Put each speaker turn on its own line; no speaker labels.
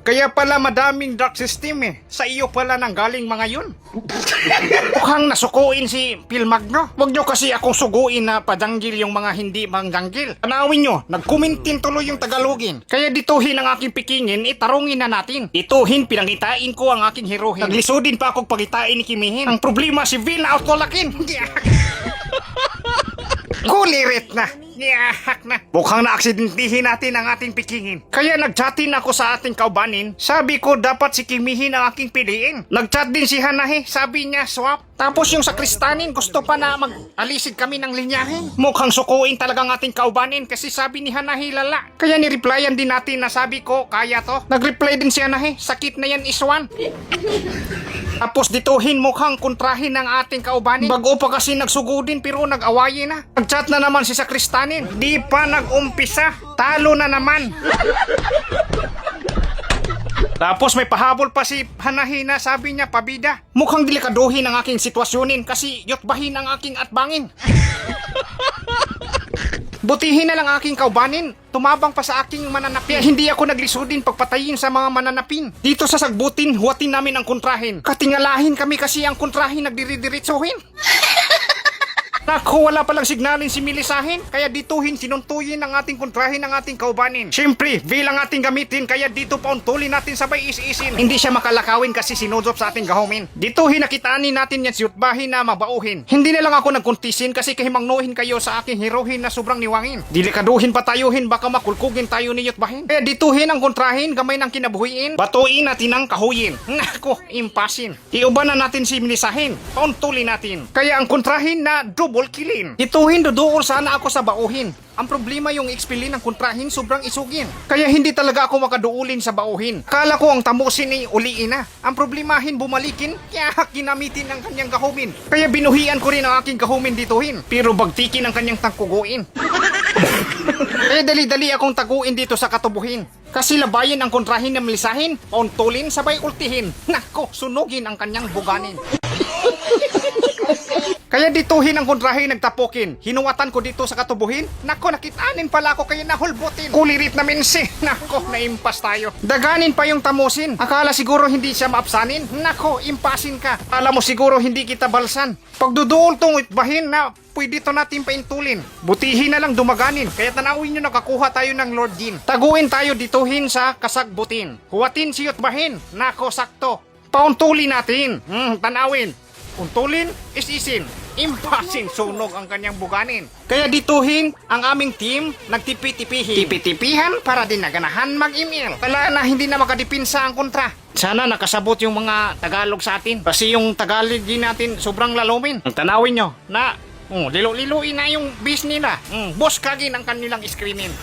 Kaya pala madaming dark system eh. Sa iyo pala nanggaling mga yun. Mukhang nasukuin si Phil Magno. Huwag nyo kasi akong suguin na padanggil yung mga hindi mandanggil. Tanawin nyo, nagkumintin tuloy yung Tagalogin. Kaya dituhin ang aking pikingin, itarungin na natin. Dituhin, pinangitain ko ang aking herohin. Naglisodin pa akong pagitain ni Kimihin. Ang problema si Vil na outolakin. Gulirit na. Niyahak na. Mukhang na-aksidentihin natin ang ating pikingin. Kaya nag-chatin ako sa ating kaubanin. Sabi ko dapat si Kimihin ang aking piliin. Nag-chat din si Hanahe. Sabi niya swap. Tapos yung sa Kristanin gusto pa na mag-alisid kami ng linyahe. Mukhang sukuin talaga ang ating kaubanin kasi sabi ni Hanahe lala. Kaya ni-replyan din natin na sabi ko kaya to. Nag-reply din si Hanahe. Sakit na yan iswan. Tapos dituhin mukhang kontrahin ng ating kaubanin. Bago pa kasi nagsugudin pero nag-awayin na. Nag-chat na naman si Sakristanin. Di pa nag-umpisa. Talo na naman. Tapos may pahabol pa si Hanahina, sabi niya pabida. Mukhang delikaduhin ang aking sitwasyonin kasi yotbahin ang aking atbangin. Butihin na lang aking kaubanin. Tumabang pa sa aking mananapin. Hindi ako naglisudin pagpatayin sa mga mananapin. Dito sa sagbutin, huwatin namin ang kontrahin. Katingalahin kami kasi ang kontrahin nagdiridiritsuhin. Naku, wala palang signalin si Milisahin. Kaya dituhin, sinuntuyin ang ating kontrahin ng ating kaubanin. Siyempre, bilang ating gamitin, kaya dito pauntulin natin sabay is-isin. Hindi siya makalakawin kasi sinudop sa ating gahumin. Dituhin, nakitaanin natin yan si Utbahin na mabauhin. Hindi na lang ako nagkuntisin kasi kahimangnuhin kayo sa aking herohin na sobrang niwangin. Dilikaduhin patayuhin, baka makulkugin tayo ni Utbahin. Kaya dituhin ang kontrahin, gamay ng kinabuhiin. Batuin natin ang kahuyin. Naku, impasin. Iuban na natin si Milisahin. Pauntulin natin. Kaya ang kontrahin na double kilin. Ituhin, dodool sana ako sa bauhin. Ang problema yung expilin ng kontrahin sobrang isugin. Kaya hindi talaga ako makaduulin sa bauhin. Kala ko ang tamusin ay uliin na. Ang problemahin bumalikin, kaya ginamitin ang kanyang gahumin. Kaya binuhian ko rin ang aking gahumin dituhin. Pero bagtikin ang kanyang tangkuguin. Kaya dali-dali akong taguin dito sa katubuhin. Kasi labayin ang kontrahin ng Milisahin, pauntulin sabay ultihin. Nako, sunugin ang kanyang buganin. Kaya dituhin ang kontrahin nagtapokin. Hinuwatan ko dito sa katubuhin. Nako, nakitaanin pala ako kaya nahulbutin. Kulirit na minsi. Nako, naimpas tayo. Daganin pa yung tamusin. Akala siguro hindi siya maapsanin. Nako, impasin ka. Alam mo siguro hindi kita balsan. Pagduduol tong itbahin na pwede to natin paintulin. Butihin na lang dumaganin. Kaya tanawin nyo nakakuha tayo ng Lord Jin. Taguin tayo dituhin sa kasagbutin. Huwatin si Utbahin. Nako, sakto. Pauntulin natin. Tanawin. Untulin, is-isin. Impasin, sunog ang kanyang buganin. Kaya dituhin, ang aming team nagtipi-tipihin. Tipi-tipihan para din naganahan mag-email. Kala na hindi na makadipinsa ang kontra. Sana nakasabot yung mga Tagalog sa atin. Kasi yung Tagalog din natin sobrang lalumin. Ang tanawin nyo na lilo-liluin na yung bis nila. Boss kagin ang kanilang screenin.